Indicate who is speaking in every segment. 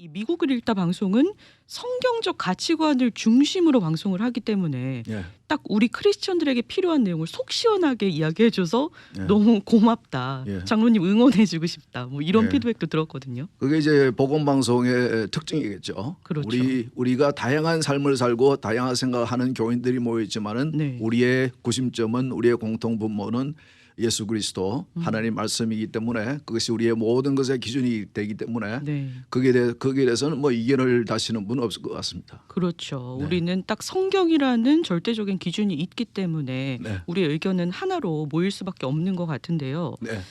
Speaker 1: 이 미국을 읽다 방송은 성경적 가치관을 중심으로 방송을 하기 때문에
Speaker 2: 예.
Speaker 1: 딱 우리 크리스천들에게 필요한 내용을 속 시원하게 이야기해줘서
Speaker 2: 예.
Speaker 1: 너무 고맙다.
Speaker 2: 예.
Speaker 1: 장로님 응원해주고 싶다. 뭐 이런
Speaker 2: 예.
Speaker 1: 피드백도 들었거든요.
Speaker 2: 그게 이제 복음 방송의 특징이겠죠.
Speaker 1: 그렇죠.
Speaker 2: 우리가 다양한 삶을 살고 다양한 생각을 하는 교인들이 모여 있지만은
Speaker 1: 네.
Speaker 2: 우리의 구심점은 우리의 공통 분모는 예수 그리스도 하나님 말씀이기 때문에 그것이 우리의 모든 것의 기준이 되기 때문에
Speaker 1: 네.
Speaker 2: 거기에 대해서는 뭐 이견을 다시는 분은 없을 것 같습니다.
Speaker 1: 그렇죠.
Speaker 2: 네.
Speaker 1: 우리는 딱 성경이라는 절대적인 기준이 있기 때문에
Speaker 2: 네.
Speaker 1: 우리의 의견은 하나로 모일 수밖에 없는 것 같은데요.
Speaker 2: 네.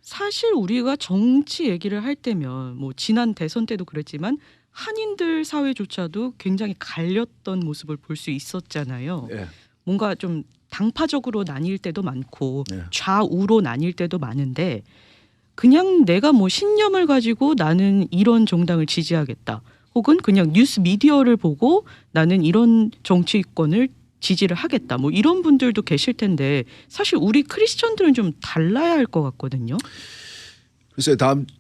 Speaker 1: 사실 우리가 정치 얘기를 할 때면 뭐 지난 대선 때도 그랬지만 한인들 사회조차도 굉장히 갈렸던 모습을 볼 수 있었잖아요.
Speaker 2: 네.
Speaker 1: 뭔가 좀 당파적으로 나뉠 때도 많고
Speaker 2: 네.
Speaker 1: 좌우로 나뉠 때도 많은데 그냥 내가 뭐 신념을 가지고 나는 이런 정당을 지지하겠다. 혹은 그냥 뉴스 미디어를 보고 나는 이런 정치권을 지지를 하겠다. 뭐 이런 분들도 계실 텐데 사실 우리 크리스천들은 좀 달라야 할 것 같거든요.
Speaker 2: 글쎄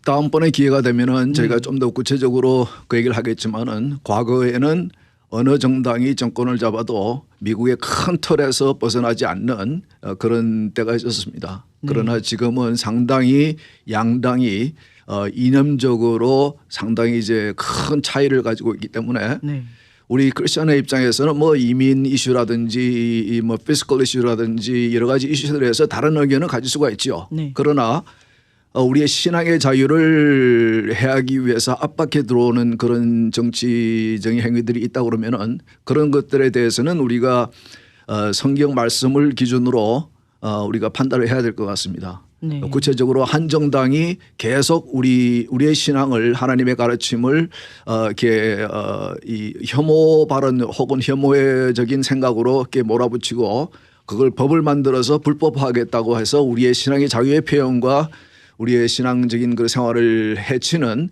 Speaker 2: 다음번에 기회가 되면은 저희가 좀 더 구체적으로 그 얘기를 하겠지만은 과거에는 어느 정당이 정권을 잡아도 미국의 큰 틀에서 벗어나지 않는 그런 때가 있었습니다. 그러나 지금은 상당히 양당이 이념적으로 상당히 이제 큰 차이를 가지고 있기 때문에
Speaker 1: 네.
Speaker 2: 우리 크리스천의 입장에서는 뭐 이민 이슈라든지 뭐 피스컬 이슈라든지 여러 가지 이슈들에서 다른 의견을 가질 수가 있죠.
Speaker 1: 네.
Speaker 2: 그러나 우리의 신앙의 자유를 해하기 위해서 압박해 들어오는 그런 정치적인 행위들이 있다 그러면은 그런 것들에 대해서는 우리가 성경 말씀을 기준으로 우리가 판단을 해야 될 것 같습니다.
Speaker 1: 네.
Speaker 2: 구체적으로 한 정당이 계속 우리의 신앙을 하나님의 가르침을 이렇게 이 혐오 발언 혹은 혐오적인 생각으로 이렇게 몰아붙이고 그걸 법을 만들어서 불법화하겠다고 해서 우리의 신앙의 자유의 표현과 우리의 신앙적인 그 생활을 해치는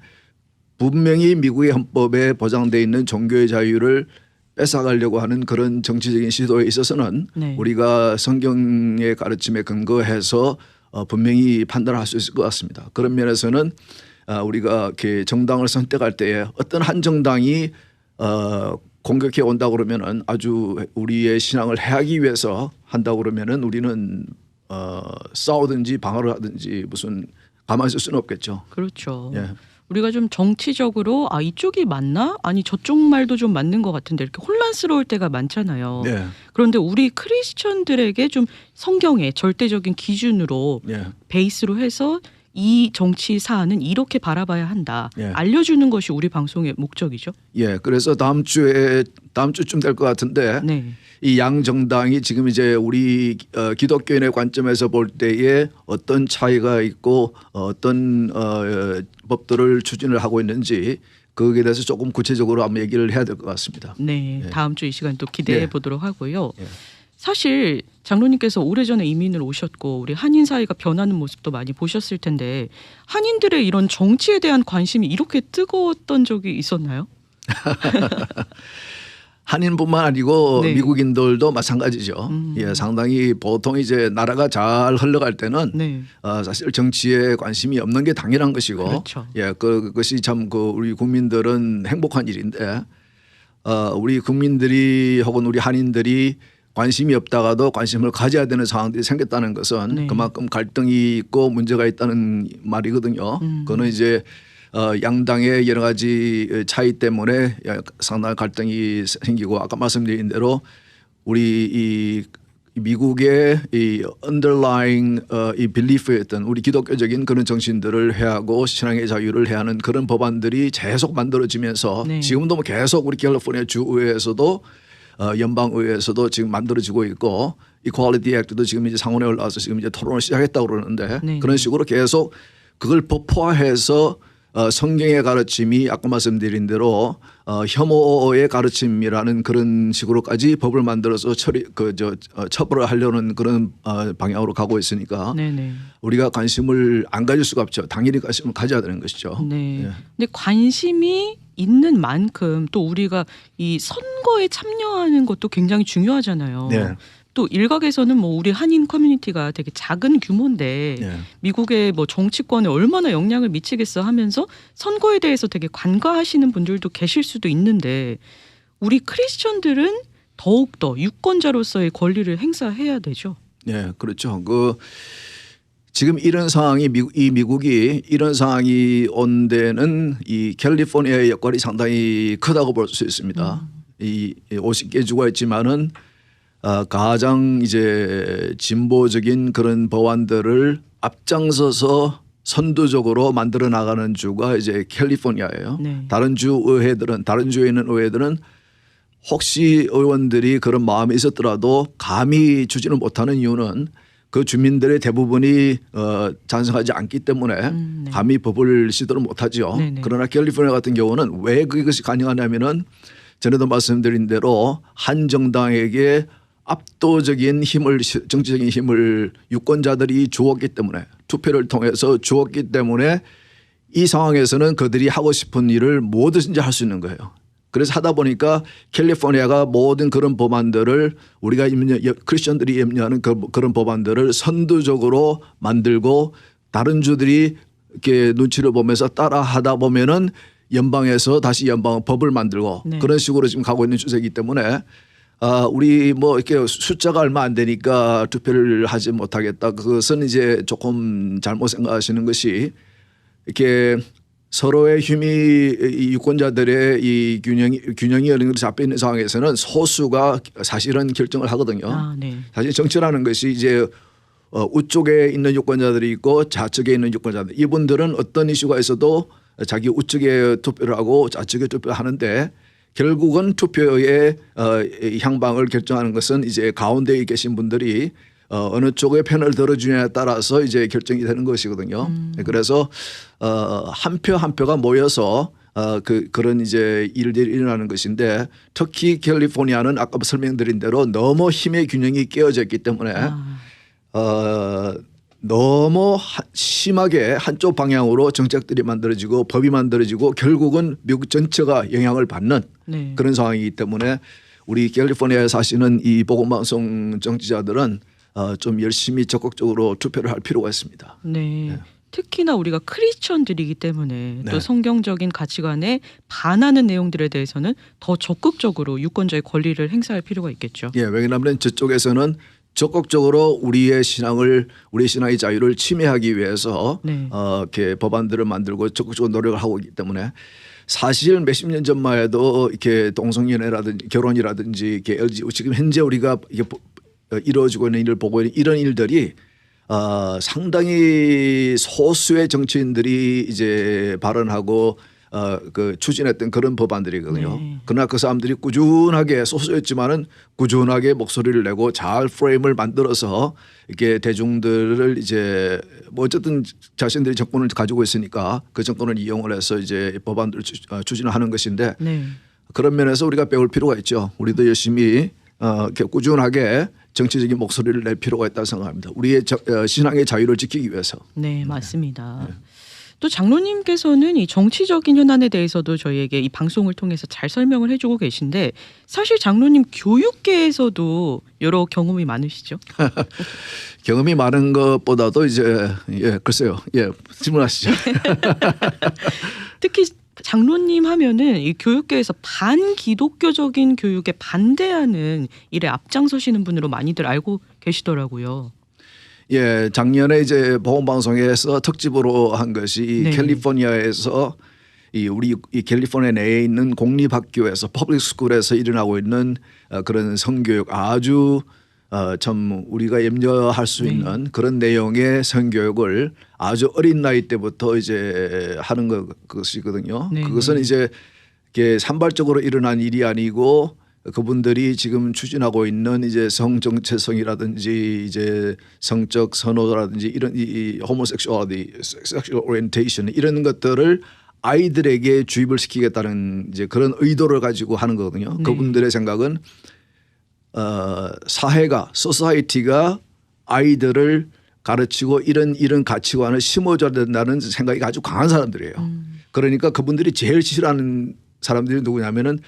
Speaker 2: 분명히 미국의 헌법에 보장되어 있는 종교의 자유를 뺏어가려고 하는 그런 정치적인 시도에 있어서는
Speaker 1: 네.
Speaker 2: 우리가 성경의 가르침에 근거해서 분명히 판단할 수 있을 것 같습니다. 그런 면에서는 우리가 이렇게 정당을 선택할 때에 어떤 한 정당이 공격해 온다 그러면은 아주 우리의 신앙을 해하기 위해서 한다 그러면은 우리는 싸우든지 방어를 하든지 무슨 가만히 있을 수는 없겠죠.
Speaker 1: 그렇죠.
Speaker 2: 예.
Speaker 1: 우리가 좀 정치적으로 이쪽이 맞나? 아니 저쪽 말도 좀 맞는 것 같은데 이렇게 혼란스러울 때가 많잖아요.
Speaker 2: 네.
Speaker 1: 그런데 우리 크리스천들에게 좀 성경의 절대적인 기준으로
Speaker 2: 예.
Speaker 1: 베이스로 해서 이 정치 사안은 이렇게 바라봐야 한다.
Speaker 2: 예.
Speaker 1: 알려주는 것이 우리 방송의 목적이죠.
Speaker 2: 예. 그래서 다음 주쯤 될 것 같은데
Speaker 1: 네.
Speaker 2: 이 양 정당이 지금 이제 우리 기독교인의 관점에서 볼 때에 어떤 차이가 있고 어떤 법들을 추진을 하고 있는지 거기에 대해서 조금 구체적으로 한번 얘기를 해야 될 것 같습니다.
Speaker 1: 네.
Speaker 2: 예.
Speaker 1: 다음 주 이 시간 또 기대해
Speaker 2: 예.
Speaker 1: 보도록 하고요.
Speaker 2: 예.
Speaker 1: 사실 장로님께서 오래전에 이민을 오셨고 우리 한인 사회가 변하는 모습도 많이 보셨을 텐데 한인들의 이런 정치에 대한 관심이 이렇게 뜨거웠던 적이 있었나요?
Speaker 2: 한인뿐만 아니고
Speaker 1: 네.
Speaker 2: 미국인들도 마찬가지죠. 예, 상당히 보통 이제 나라가 잘 흘러갈 때는
Speaker 1: 네.
Speaker 2: 사실 정치에 관심이 없는 게 당연한 것이고,
Speaker 1: 그렇죠.
Speaker 2: 예, 그것이 참 우리 국민들은 행복한 일인데, 우리 국민들이 혹은 우리 한인들이 관심이 없다가도 관심을 가져야 되는 상황들이 생겼다는 것은
Speaker 1: 네.
Speaker 2: 그만큼 갈등이 있고 문제가 있다는 말이거든요. 그거는 이제 양당의 여러 가지 차이 때문에 상당한 갈등이 생기고 아까 말씀드린 대로 우리 이 미국의 이 underlying 이 belief였던 우리 기독교적인 그런 정신들을 해하고 신앙의 자유를 해하는 그런 법안들이 계속 만들어지면서
Speaker 1: 네.
Speaker 2: 지금도 뭐 계속 우리 캘리포니아 주의회에서도 연방의회에서도 지금 만들어지고 있고 이퀄리티 액트도 지금 이제 상원에 올라와서 지금 이제 토론을 시작했다고 그러는데
Speaker 1: 네.
Speaker 2: 그런 식으로 계속 그걸 법화해서 성경의 가르침이 아까 말씀드린 대로 혐오의 가르침이라는 그런 식으로까지 법을 만들어서 처벌을 하려는 그런 방향으로 가고 있으니까
Speaker 1: 네네.
Speaker 2: 우리가 관심을 안 가질 수가 없죠. 당연히 관심을 가져야 되는 것이죠.
Speaker 1: 네.
Speaker 2: 예.
Speaker 1: 근데 관심이 있는 만큼 또 우리가 이 선거에 참여하는 것도 굉장히 중요하잖아요.
Speaker 2: 네.
Speaker 1: 또 일각에서는 뭐 우리 한인 커뮤니티가 되게 작은 규모인데
Speaker 2: 예.
Speaker 1: 미국의 뭐 정치권에 얼마나 영향을 미치겠어 하면서 선거에 대해서 되게 관가하시는 분들도 계실 수도 있는데 우리 크리스천들은 더욱더 유권자로서의 권리를 행사해야 되죠.
Speaker 2: 예, 그렇죠. 지금 이런 상황이 미국이 이런 상황이 온 데는 이 캘리포니아의 역할이 상당히 크다고 볼 수 있습니다. 이 50개 주가 있지만은 가장 이제 진보적인 그런 법안들을 앞장서서 선두적으로 만들어 나가는 주가 이제 캘리포니아예요.
Speaker 1: 네.
Speaker 2: 다른 주에 있는 의회들은 혹시 의원들이 그런 마음이 있었더라도 감히 주지는 못하는 이유는 그 주민들의 대부분이 찬성하지 않기 때문에
Speaker 1: 네.
Speaker 2: 감히 법을 시도를 못하죠.
Speaker 1: 네네.
Speaker 2: 그러나 캘리포니아 같은 경우는 왜 그것이 가능하냐면은 전에도 말씀드린 대로 한 정당에게 압도적인 정치적인 힘을 유권자들이 주었기 때문에 투표를 통해서 주었기 때문에 이 상황에서는 그들이 하고 싶은 일을 뭐든지 할 수 있는 거예요. 그래서 하다 보니까 캘리포니아가 모든 그런 법안들을 우리가 크리스천들이 염려하는 그런 법안들을 선두적으로 만들고 다른 주들이 이렇게 눈치를 보면서 따라 하다 보면은 연방에서 다시 연방 법을 만들고
Speaker 1: 네.
Speaker 2: 그런 식으로 지금 가고 있는 추세이기 때문에 우리 뭐 이렇게 숫자가 얼마 안 되니까 투표를 하지 못하겠다. 그것은 이제 조금 잘못 생각하시는 것이 이렇게 서로의 힘이 이 유권자들의 이 균형이 어느 정도 잡혀 있는 상황에서는 소수가 사실은 결정을 하거든요.
Speaker 1: 네.
Speaker 2: 사실 정치라는 것이 이제 우쪽에 있는 유권자들이 있고 좌측에 있는 유권자들 이분들은 어떤 이슈가 있어도 자기 우측에 투표를 하고 좌측에 투표를 하는데 결국은 투표의 향방을 결정하는 것은 이제 가운데에 계신 분들이 어느 쪽의 편을 들어주냐에 따라서 이제 결정이 되는 것이거든요. 그래서 한 표 한 표가 모여서 그런 이제 일들이 일어나는 것인데 특히 캘리포니아는 아까 설명드린 대로 너무 힘의 균형이 깨어져 있기 때문에 너무 심하게 한쪽 방향으로 정책들이 만들어지고 법이 만들어지고 결국은 미국 전체가 영향을 받는
Speaker 1: 네.
Speaker 2: 그런 상황이기 때문에 우리 캘리포니아에 사시는 이 보건방송 정치자들은 좀 열심히 적극적으로 투표를 할 필요가 있습니다.
Speaker 1: 네. 특히나 우리가 크리스천들이기 때문에
Speaker 2: 네.
Speaker 1: 또 성경적인 가치관에 반하는 내용들에 대해서는 더 적극적으로 유권자의 권리를 행사할 필요가 있겠죠.
Speaker 2: 예, 왜냐하면 저쪽에서는 적극적으로 우리의 신앙의 자유를 침해하기 위해서
Speaker 1: 네.
Speaker 2: 이렇게 법안들을 만들고 적극적으로 노력을 하고 있기 때문에 사실 몇십 년 전만 해도 이렇게 동성연애라든지 결혼이라든지 이렇게 지금 현재 우리가 이게 이루어지고 있는 일을 보고 있는 이런 일들이 상당히 소수의 정치인들이 이제 발언하고 추진했던 그런 법안들이거든요.
Speaker 1: 네.
Speaker 2: 그러나 그 사람들이 꾸준하게 소수였지만은 꾸준하게 목소리를 내고 잘 프레임을 만들어서 이렇게 대중들을 이제 뭐 어쨌든 자신들이 정권을 가지고 있으니까 그 정권을 이용을 해서 이제 법안들을 추진을 하는 것인데
Speaker 1: 네.
Speaker 2: 그런 면에서 우리가 배울 필요가 있죠. 우리도 열심히 이렇게 꾸준하게 정치적인 목소리를 낼 필요가 있다고 생각합니다. 우리의 신앙의 자유를 지키기 위해서.
Speaker 1: 네, 맞습니다. 또 장로님께서는 이 정치적인 현안에 대해서도 저희에게 이 방송을 통해서 잘 설명을 해주고 계신데 사실 장로님 교육계에서도 여러 경험이 많으시죠?
Speaker 2: 경험이 많은 것보다도 이제 글쎄요. 질문하시죠.
Speaker 1: 특히 장로님 하면은 이 교육계에서 반기독교적인 교육에 반대하는 일에 앞장서시는 분으로 많이들 알고 계시더라고요.
Speaker 2: 예, 작년에 이제 보건방송에서 특집으로 한 것이
Speaker 1: 네.
Speaker 2: 캘리포니아에서 우리 캘리포니아 내에 있는 공립학교에서 퍼블릭 스쿨에서 일어나고 있는 그런 성교육 아주 참 우리가 염려할 수 있는 그런 내용의 성교육을 아주 어린 나이 때부터 이제 하는 것이거든요.
Speaker 1: 네.
Speaker 2: 그것은 이제 이게 산발적으로 일어난 일이 아니고 그분들이 지금 추진하고 있는 이제 성정체성이라든지 이제 성적 선호라든지 이런 이 homosexuality, sexual orientation 이런 것들을 아이들에게 주입을 시키겠다는 이제 그런 의도를 가지고 하는 거거든요.
Speaker 1: 네.
Speaker 2: 그분들의 생각은 사회가 소사이티가 아이들을 가르치고 이런 가치관을 심어줘야 된다는 생각이 아주 강한 사람들이에요. 그러니까 그분들이 제일 싫어하는 사람들이 누구냐면은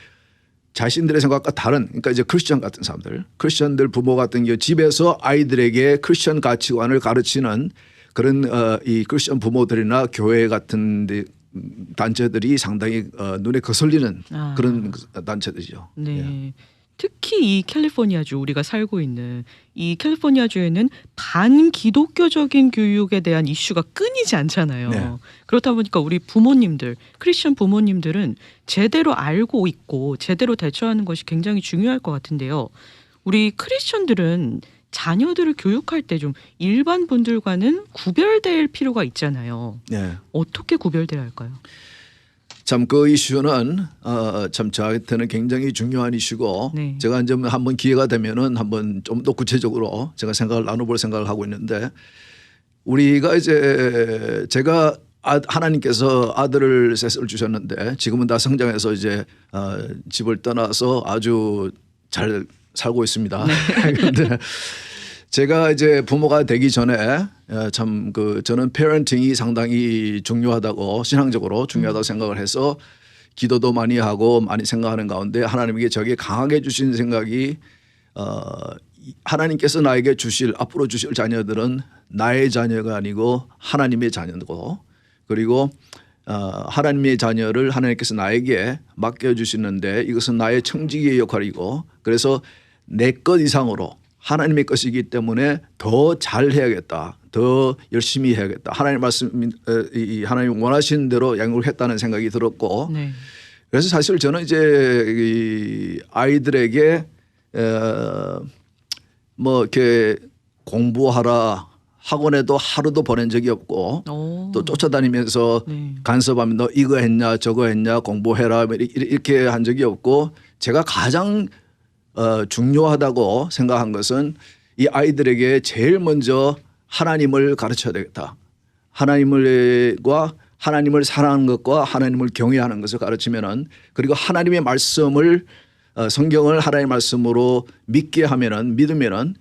Speaker 2: 자신들의 생각과 다른 그러니까 이제 크리스천 같은 사람들 크리스천들 부모 같은 경우 집에서 아이들에게 크리스천 가치관을 가르치는 그런 이 크리스천 부모들이나 교회 같은 단체들이 상당히 눈에 거슬리는 그런 단체들이죠.
Speaker 1: 네.
Speaker 2: 예.
Speaker 1: 특히 이 캘리포니아주 우리가 살고 있는 이 캘리포니아주에는 반기독교적인 교육에 대한 이슈가 끊이지 않잖아요.
Speaker 2: 네.
Speaker 1: 그렇다 보니까 우리 부모님들, 크리스천 부모님들은 제대로 알고 있고 제대로 대처하는 것이 굉장히 중요할 것 같은데요. 우리 크리스천들은 자녀들을 교육할 때 좀 일반 분들과는 구별될 필요가 있잖아요.
Speaker 2: 네.
Speaker 1: 어떻게 구별돼야 할까요?
Speaker 2: 참 그 이슈는 참 저한테는 굉장히 중요한 이슈고
Speaker 1: 네.
Speaker 2: 제가 이제 한번 기회가 되면은 한번 좀 더 구체적으로 제가 생각을 나눠볼 생각을 하고 있는데 우리가 이제 제가 하나님께서 아들을 셋을 주셨는데 지금은 다 성장해서 이제 집을 떠나서 아주 잘 살고 있습니다. 그런데 제가 이제 부모가 되기 전에 참 저는 페런팅이 상당히 중요하다고 신앙적으로 중요하다고 생각을 해서 기도도 많이 하고 많이 생각하는 가운데 하나님께 저에게 강하게 주신 생각이 하나님께서 나에게 앞으로 주실 자녀들은 나의 자녀가 아니고 하나님의 자녀고 그리고 하나님의 자녀를 하나님께서 나에게 맡겨주시는데 이것은 나의 청지기의 역할이고 그래서 내 것 이상으로 하나님의 것이기 때문에 더 잘해야겠다. 더 열심히 해야겠다. 하나님 말씀, 하나님 원하시는 대로 양육을 했다는 생각이 들었고
Speaker 1: 네.
Speaker 2: 그래서 사실 저는 이제 이 아이들에게 뭐 이렇게 공부하라 학원에도 하루도 보낸 적이 없고 또 쫓아다니면서
Speaker 1: 네.
Speaker 2: 간섭하면 너 이거 했냐 저거 했냐 공부해라 이렇게 한 적이 없고 제가 가장 중요하다고 생각한 것은 이 아이들에게 제일 먼저 하나님을 가르쳐야 되겠다. 하나님을 사랑하는 것과 하나님을 경외하는 것을 가르치면은 그리고 하나님의 말씀을 성경을 하나님의 말씀으로 믿으면은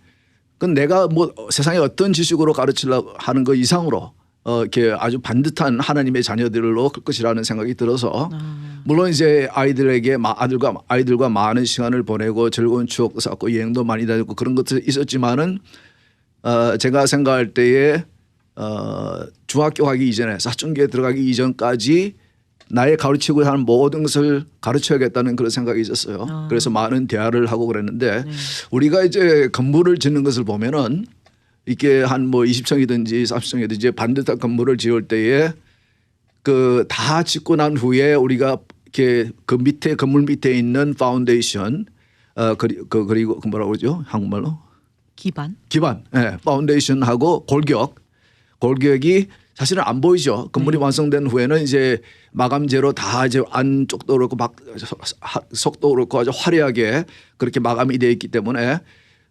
Speaker 2: 그건 내가 뭐 세상에 어떤 지식으로 가르치려고 하는 것 이상으로 이렇게 아주 반듯한 하나님의 자녀들로 클 것이라는 생각이 들어서 물론 이제 아이들과 많은 시간을 보내고 즐거운 추억도 쌓고 여행도 많이 다니고 그런 것도 있었지만은 제가 생각할 때에 중학교 가기 이전에 사춘기에 들어가기 이전까지 나의 가르치고 하는 모든 것을 가르쳐야겠다는 그런 생각이 있었어요. 그래서 많은 대화를 하고 그랬는데 우리가 이제 건물을 짓는 것을 보면은 이게 한 뭐 20층이든지 30층이든지 반듯한 건물을 지을 때에 다 짓고 난 후에 우리가 이렇게 그 밑에 건물 밑에 있는 파운데이션 그리고 뭐라고 그러죠? 한국말로?
Speaker 1: 기반.
Speaker 2: 예, 파운데이션하고 골격이 사실은 안 보이죠. 건물이 완성된 후에는 이제 마감재로 다 이제 안쪽도 그렇고 속도 그렇고 아주 화려하게 그렇게 마감이 되어 있기 때문에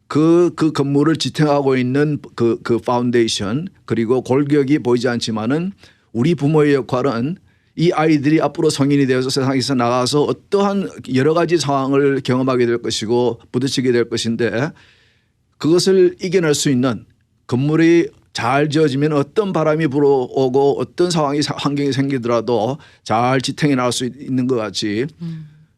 Speaker 2: 그 건물을 지탱하고 있는 그 파운데이션 그리고 골격이 보이지 않지만은 우리 부모의 역할은 이 아이들이 앞으로 성인이 되어서 세상에서 나가서 어떠한 여러 가지 상황을 경험하게 될 것이고 부딪히게 될 것인데 그것을 이겨낼 수 있는 건물이 잘 지어지면 어떤 바람이 불어오고 어떤 환경이 생기더라도 잘 지탱해 나갈 수 있는 것 같이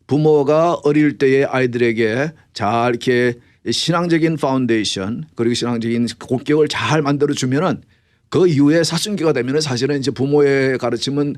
Speaker 2: 부모가 어릴 때의 아이들에게 잘 이렇게 신앙적인 파운데이션 그리고 신앙적인 골격을 잘 만들어 주면은 그 이후에 사춘기가 되면은 사실은 이제 부모의 가르침은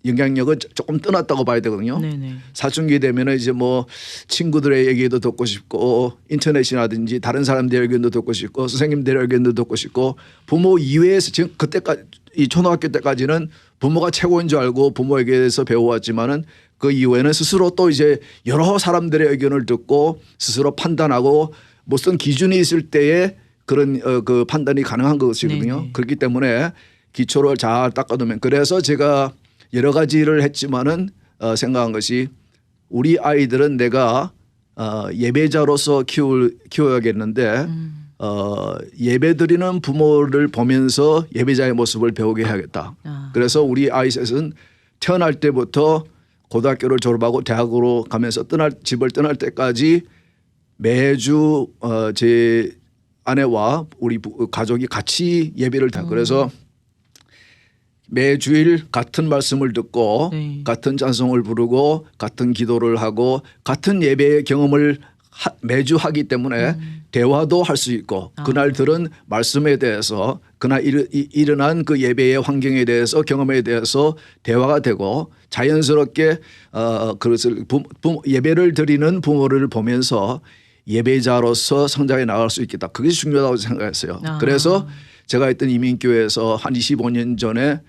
Speaker 2: 영향력은 조금 떠났다고 봐야 되거든요.
Speaker 1: 네네.
Speaker 2: 사춘기 되면은 이제 뭐 친구들의 얘기도 듣고 싶고 인터넷이라든지 다른 사람들의 의견도 듣고 싶고 선생님들의 의견도 듣고 싶고 부모 이외에서 지금 그때까지 이 초등학교 때까지는 부모가 최고인 줄 알고 부모에게서 배워왔지만은 그 이후에는 스스로 또 이제 여러 사람들의 의견을 듣고 스스로 판단하고 무슨 기준이 있을 때에 그런 그 판단이 가능한 것이거든요.
Speaker 1: 네네.
Speaker 2: 그렇기 때문에 기초를 잘 닦아두면 그래서 제가 여러 가지를 했지만은 생각한 것이 우리 아이들은 내가 예배자로서 키워야겠는데 예배드리는 부모를 보면서 예배자의 모습을 배우게 해야겠다. 그래서 우리 아이 셋은 태어날 때부터 고등학교를 졸업하고 대학으로 가면서 집을 떠날 때까지 매주 제 아내와 우리 가족이 같이 예배를 다 그래서 매주일 같은 말씀을 듣고
Speaker 1: 네.
Speaker 2: 같은 찬송을 부르고 같은 기도를 하고 같은 예배의 경험을 매주 하기 때문에 대화도 할 수 있고 그날 들은 말씀에 대해서 그날 일어난 그 예배의 환경에 대해서 경험에 대해서 대화가 되고 자연스럽게 그것을 예배를 드리는 부모를 보면서 예배자로서 성장해 나갈 수 있겠다. 그게 중요하다고 생각했어요. 그래서 제가 있던 이민교회에서 한 25년 전에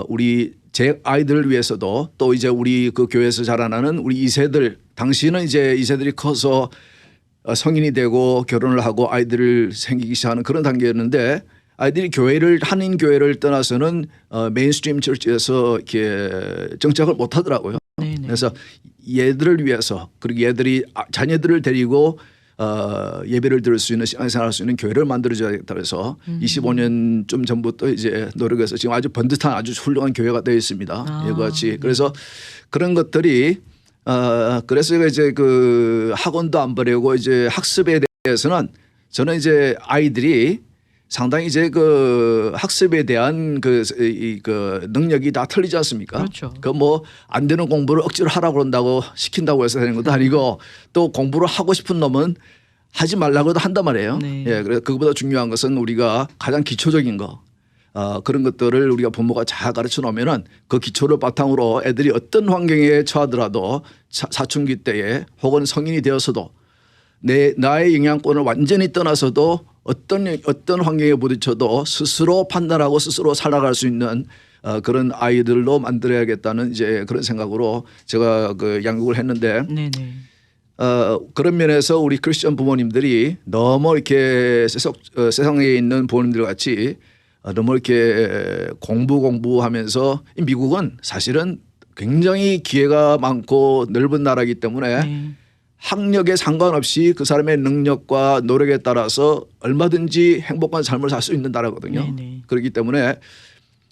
Speaker 2: 우리 제 아이들을 위해서도 또 이제 우리 그 교회에서 자라나는 우리 2세들 당시는 이제 2세들이 커서 성인이 되고 결혼을 하고 아이들을 생기기 시작하는 그런 단계였는데 아이들이 교회를 한인 교회를 떠나서는 메인스트림 처치에서 이렇게 정착을 못 하더라고요.
Speaker 1: 네네.
Speaker 2: 그래서 얘들을 위해서 그리고 얘들이 자녀들을 데리고 예배를 들을 수 있는 신앙생활할 수 있는 교회를 만들어줘야겠다 그래서 25년쯤 전부터 이제 노력해서 지금 아주 번듯한 아주 훌륭한 교회가 되어 있습니다. 이와 같이 그래서 그런 것들이 그래서 이제 그 학원도 안 보내고 이제 학습에 대해서는 저는 이제 아이들이 상당히 이제 그 학습에 대한 그 능력이 다 틀리지 않습니까?
Speaker 1: 그렇죠.
Speaker 2: 그 뭐 안 되는 공부를 억지로 하라고 그런다고 시킨다고 해서 되는 것도 아니고 또 공부를 하고 싶은 놈은 하지 말라고 해도 한단 말이에요.
Speaker 1: 네.
Speaker 2: 예, 그래서 그것보다 중요한 것은 우리가 가장 기초적인 거 그런 것들을 우리가 부모가 잘 가르쳐 놓으면은 그 기초를 바탕으로 애들이 어떤 환경에 처하더라도 사춘기 때에 혹은 성인이 되어서도 나의 영향권을 완전히 떠나서도 어떤 환경에 부딪혀도 스스로 판단하고 스스로 살아갈 수 있는 그런 아이들로 만들어야겠다는 이제 그런 생각으로 제가 그 양육을 했는데
Speaker 1: 네네.
Speaker 2: 그런 면에서 우리 크리스천 부모님들이 너무 이렇게 세상에 있는 부모님들 같이 너무 이렇게 공부하면서 미국은 사실은 굉장히 기회가 많고 넓은 나라이기 때문에
Speaker 1: 네.
Speaker 2: 학력에 상관없이 그 사람의 능력과 노력에 따라서 얼마든지 행복한 삶을 살 수 있는 나라거든요.
Speaker 1: 네네.
Speaker 2: 그렇기 때문에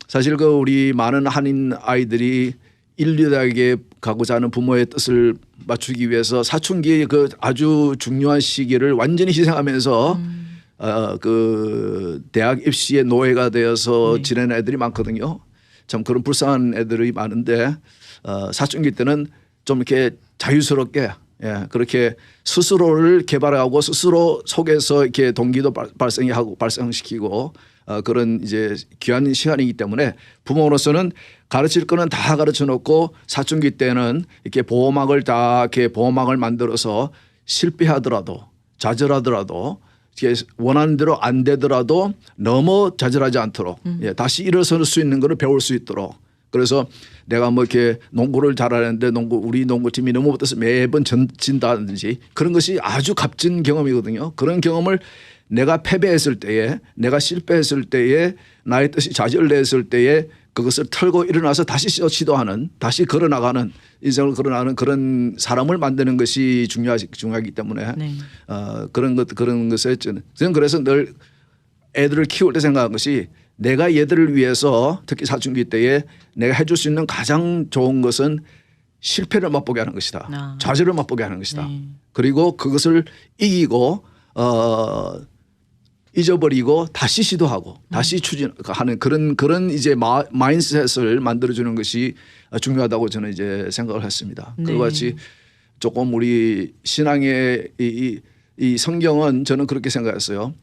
Speaker 2: 사실 그 우리 많은 한인 아이들이 인류대학에 가고자 하는 부모의 뜻을 맞추기 위해서 사춘기 그 아주 중요한 시기를 완전히 희생하면서 그 대학 입시의 노예가 되어서
Speaker 1: 네.
Speaker 2: 지내는 애들이 많거든요. 참 그런 불쌍한 애들이 많은데 사춘기 때는 좀 이렇게 자유스럽게 그렇게 스스로를 개발하고 스스로 속에서 이렇게 동기도 발생시키고 그런 이제 귀한 시간이기 때문에 부모로서는 가르칠 거는 다 가르쳐 놓고 사춘기 때는 이렇게 보호막을 만들어서 실패하더라도 좌절하더라도 원하는 대로 안 되더라도 너무 좌절하지 않도록 다시 일어설 수 있는 것을 배울 수 있도록 그래서 내가 뭐 이렇게 농구를 잘하는데 우리 농구팀이 너무 못해서 매번 진다든지 그런 것이 아주 값진 경험이거든요. 그런 경험을 내가 패배했을 때에 내가 실패했을 때에 나의 뜻이 좌절됐을 때에 그것을 털고 일어나서 다시 시도하는 다시 걸어나가는 인생을 걸어나가는 그런 사람을 만드는 것이 중요하기 때문에
Speaker 1: 네.
Speaker 2: 그런 것에 저는 그래서 늘 애들을 키울 때 생각한 것이 내가 얘들을 위해서 특히 사춘기 때에 내가 해줄 수 있는 가장 좋은 것은 실패를 맛보게 하는 것이다. 좌절을 맛보게 하는 것이다.
Speaker 1: 네.
Speaker 2: 그리고 그것을 이기고 잊어버리고 다시 시도하고 다시 추진하는 그런 이제 마인드셋을 만들어주는 것이 중요하다고 저는 이제 생각을 했습니다.
Speaker 1: 네.
Speaker 2: 그와 같이 조금 우리 신앙의 이 성경은 저는 그렇게 생각했어요.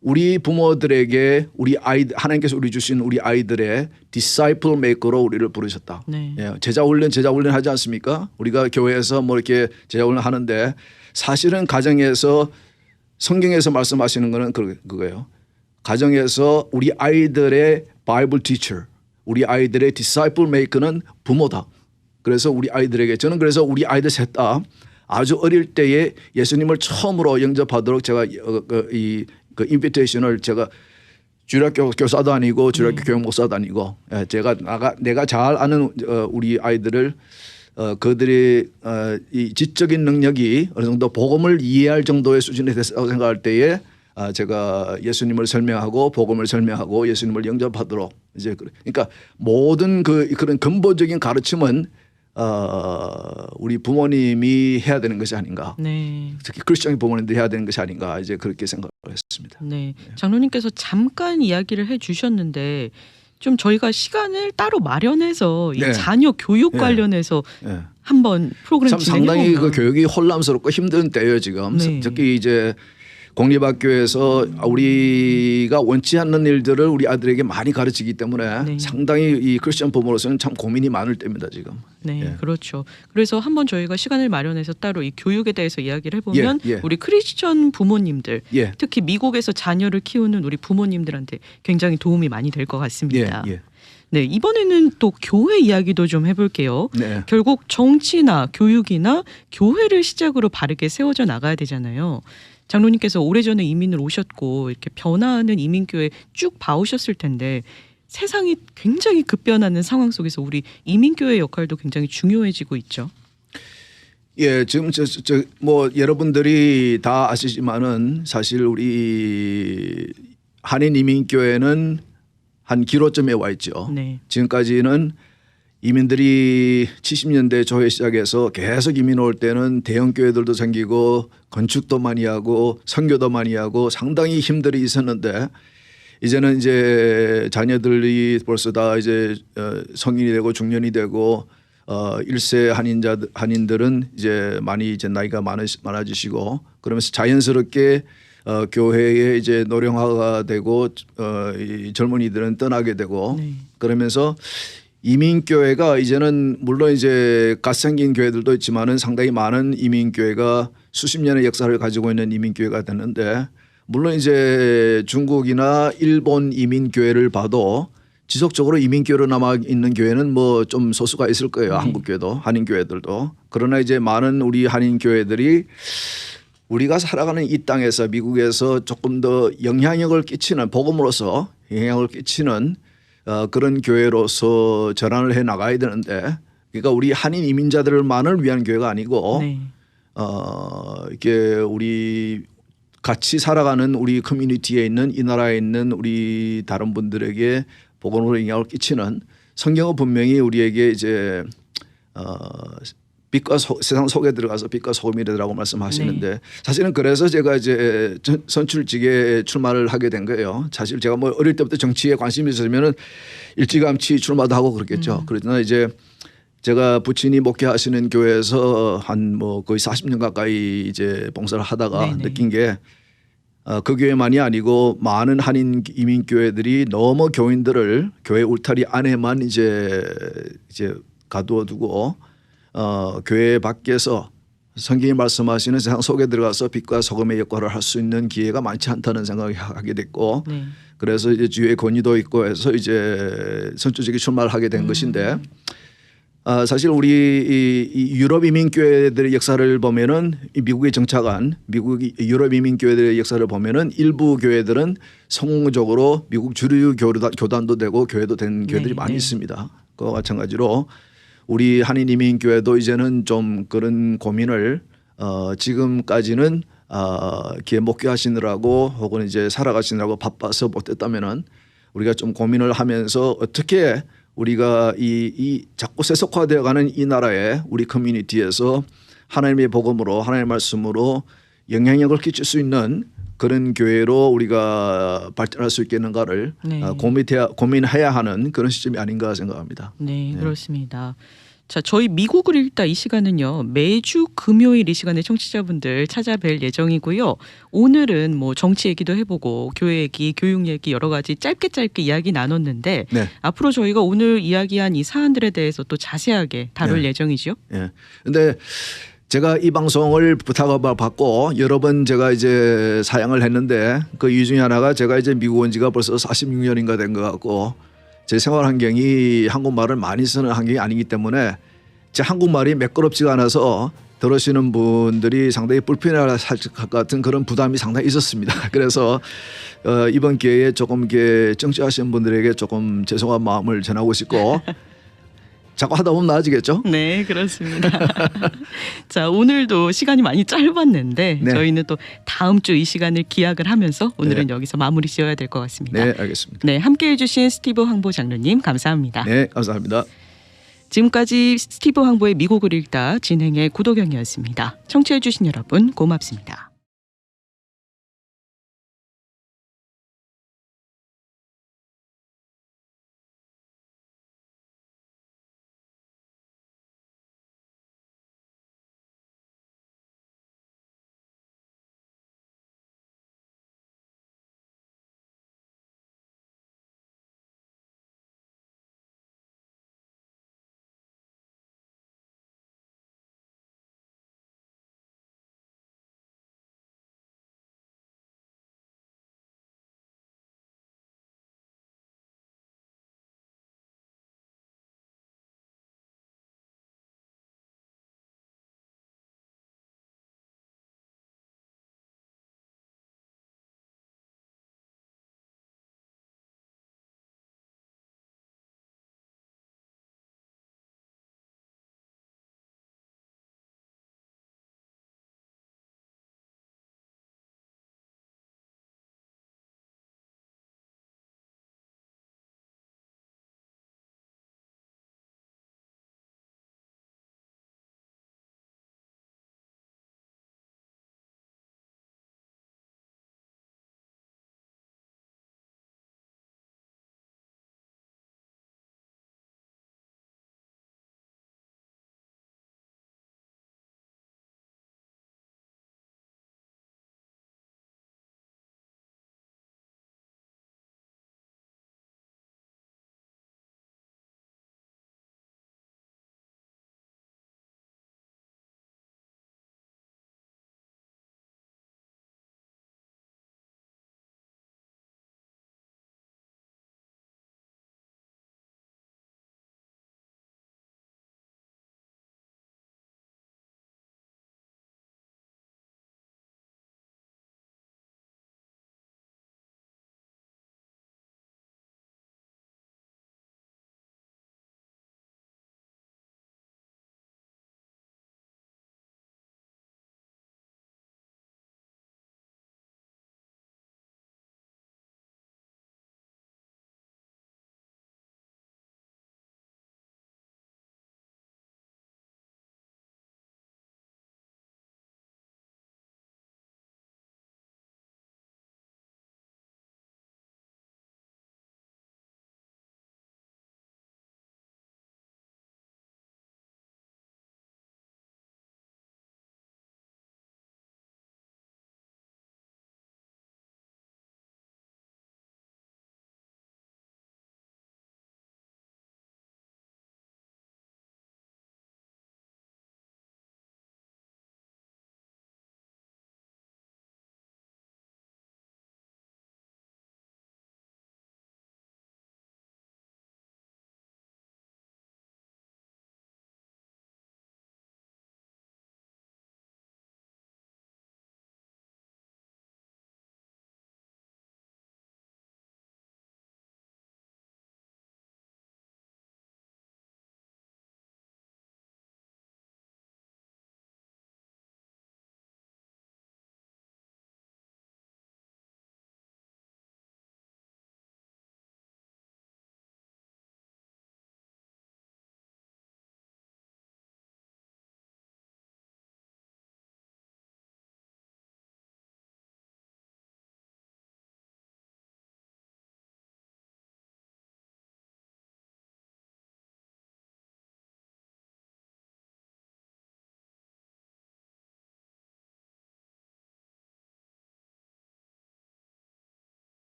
Speaker 2: 우리 부모들에게 우리 아이들 하나님께서 우리 주신 우리 아이들의 disciple maker로 우리를 부르셨다.
Speaker 1: 네.
Speaker 2: 예, 제자 훈련 하지 않습니까? 우리가 교회에서 뭐 이렇게 제자 훈련 하는데 사실은 가정에서 성경에서 말씀하시는 거는 그거예요. 가정에서 우리 아이들의 바이블 티처, 우리 아이들의 disciple maker는 부모다. 그래서 우리 아이들에게 저는 그래서 우리 아이들 셋 다 아주 어릴 때에 예수님을 처음으로 영접하도록 제가 그 인비테이션을 제가 주일학교 교사도 아니고 주일학교 교육 목사도 아니고 내가 잘 아는 우리 아이들을 그들의 이 지적인 능력이 어느 정도 복음을 이해할 정도의 수준에 됐다고 생각할 때에 제가 예수님을 설명하고 복음을 설명하고 예수님을 영접하도록 이제 그러니까 모든 그런 근본적인 가르침은 우리 부모님이 해야 되는 것이 아닌가.
Speaker 1: 네.
Speaker 2: 특히 크리스천 부모님들이 해야 되는 것이 아닌가 이제 그렇게 생각을 했습니다.
Speaker 1: 네. 장로님께서 잠깐 이야기를 해주셨는데 좀 저희가 시간을 따로 마련해서 이
Speaker 2: 네.
Speaker 1: 자녀 교육
Speaker 2: 네.
Speaker 1: 관련해서
Speaker 2: 예.
Speaker 1: 한번 프로그램
Speaker 2: 참 상당히
Speaker 1: 진행해보면
Speaker 2: 그 교육이 혼란스럽고 힘든 때예요 지금.
Speaker 1: 네.
Speaker 2: 특히 이제 공립학교에서 우리가 원치 않는 일들을 우리 아들에게 많이 가르치기 때문에
Speaker 1: 네.
Speaker 2: 상당히 이 크리스천 부모로서는 참 고민이 많을 때입니다 지금.
Speaker 1: 네,
Speaker 2: 예.
Speaker 1: 그렇죠. 그래서 한번 저희가 시간을 마련해서 따로 이 교육에 대해서 이야기를 해보면
Speaker 2: 예, 예.
Speaker 1: 우리 크리스천 부모님들,
Speaker 2: 예.
Speaker 1: 특히 미국에서 자녀를 키우는 우리 부모님들한테 굉장히 도움이 많이 될 것 같습니다.
Speaker 2: 예.
Speaker 1: 네, 이번에는 또 교회 이야기도 좀 해볼게요.
Speaker 2: 네.
Speaker 1: 결국 정치나 교육이나 교회를 시작으로 바르게 세워져 나가야 되잖아요. 장로님께서 오래전에 이민을 오셨고 이렇게 변화하는 이민교회 쭉 봐오셨을 텐데 세상이 굉장히 급변하는 상황 속에서 우리 이민교회 역할도 굉장히 중요해지고 있죠.
Speaker 2: 예, 지금 뭐 여러분들이 다 아시지만은 사실 우리 한인 이민교회는 한 기로점에 와 있죠.
Speaker 1: 네.
Speaker 2: 지금까지는 이민들이 70년대 초에 시작해서 계속 이민 올 때는 대형 교회들도 생기고 건축도 많이 하고 선교도 많이 하고 상당히 힘들이 있었는데 이제는 이제 자녀들이 벌써 다 이제 성인이 되고 중년이 되고 1세 한인들은 이제 많이 이제 나이가 많아지시고 그러면서 자연스럽게 교회에 이제 노령화가 되고 이 젊은이들은 떠나게 되고
Speaker 1: 네.
Speaker 2: 그러면서 이민교회가 이제는 물론 이제 갓 생긴 교회들도 있지만은 상당히 많은 이민교회가 수십 년의 역사를 가지고 있는 이민교회가 되는데 물론 이제 중국이나 일본 이민교회를 봐도 지속적으로 이민교회로 남아 있는 교회는 뭐 좀 소수가 있을 거예요.
Speaker 1: 네.
Speaker 2: 한국교회도 한인교회들도. 그러나 이제 많은 우리 한인교회들이 우리가 살아가는 이 땅에서 미국에서 조금 더 영향력을 끼치는 복음으로서 영향을 끼치는 그런 교회로서 전환을 해 나가야 되는데 그러니까 우리 한인 이민자들만을 위한 교회가 아니고
Speaker 1: 네.
Speaker 2: 이게 우리 같이 살아가는 우리 커뮤니티에 있는 이 나라에 있는 우리 다른 분들에게 복음으로 영향을 끼치는 성경은 분명히 우리에게 이제 빛과 세상 속에 들어가서 빛과 소금이라고 말씀하시는데
Speaker 1: 네.
Speaker 2: 사실은 그래서 제가 이제 선출직에 출마를 하게 된 거예요. 사실 제가 뭐 어릴 때부터 정치에 관심이 있었으면은 일찌감치 출마도 하고 그렇겠죠. 그러나 이제 제가 부친이 목회하시는 교회에서 한 뭐 거의 40년 가까이 이제 봉사를 하다가
Speaker 1: 네네.
Speaker 2: 느낀 게 그 교회만이 아니고 많은 한인 이민 교회들이 너무 교인들을 교회 울타리 안에만 이제 가두어 두고 교회 밖에서 성경이 말씀하시는 세상 속에 들어가서 빛과 소금의 역할을 할 수 있는 기회가 많지 않다는 생각을 하게 됐고
Speaker 1: 네.
Speaker 2: 그래서 이제 주위에 권위도 있고 해서 이제 선출직에 출마를 하게 된 것인데 사실 우리 이 유럽 이민 교회들의 역사를 보면은 이 미국에 정착한 미국 유럽 이민 교회들의 역사를 보면은 일부 교회들은 성공적으로 미국 주류 교단도 되고 교회도 된 교회들이
Speaker 1: 네,
Speaker 2: 많이
Speaker 1: 네.
Speaker 2: 있습니다. 그와 마찬가지로 우리 한인 이민 교회도 이제는 좀 그런 고민을 지금까지는 이렇게 목회하시느라고 혹은 이제 살아가시느라고 바빠서 못했다면은 우리가 좀 고민을 하면서 어떻게 우리가 이 자꾸 세속화되어가는 이 나라에 우리 커뮤니티에서 하나님의 복음으로 하나님의 말씀으로 영향력을 끼칠 수 있는 그런 교회로 우리가 발전할 수 있겠는가를
Speaker 1: 네.
Speaker 2: 고민해야 하는 그런 시점이 아닌가 생각합니다.
Speaker 1: 네, 그렇습니다. 자, 저희 미국을 읽다 이 시간은요. 매주 금요일 이 시간에 청취자분들 찾아뵐 예정이고요. 오늘은 뭐 정치 얘기도 해보고 교회 얘기, 교육 얘기 여러 가지 짧게 이야기 나눴는데
Speaker 2: 네.
Speaker 1: 앞으로 저희가 오늘 이야기한 이 사안들에 대해서 또 자세하게 다룰
Speaker 2: 네.
Speaker 1: 예정이죠.
Speaker 2: 예. 근데 제가 이 방송을 부탁을 받고 여러 번 제가 이제 사양을 했는데 그 이유 중에 하나가 제가 이제 미국 온 지가 벌써 46년인가 된 것 같고 제 생활 환경이 한국말을 많이 쓰는 환경이 아니기 때문에 제 한국말이 매끄럽지가 않아서 들으시는 분들이 상당히 불편할 것 같은 그런 부담이 상당히 있었습니다. 그래서 이번 기회에 조금 이렇게 정치하시는 분들에게 조금 죄송한 마음을 전하고 싶고 자꾸 하다 보면 나아지겠죠?
Speaker 1: 네, 그렇습니다. 자, 오늘도 시간이 많이 짧았는데
Speaker 2: 네.
Speaker 1: 저희는 또 다음 주 이 시간을 기약을 하면서 오늘은
Speaker 2: 네.
Speaker 1: 여기서 마무리 지어야 될 것 같습니다.
Speaker 2: 네, 알겠습니다.
Speaker 1: 네, 함께해 주신 스티브 황보 장로님 감사합니다.
Speaker 2: 네, 감사합니다.
Speaker 1: 지금까지 스티브 황보의 미국을 읽다 진행의 구도경이었습니다. 청취해 주신 여러분 고맙습니다.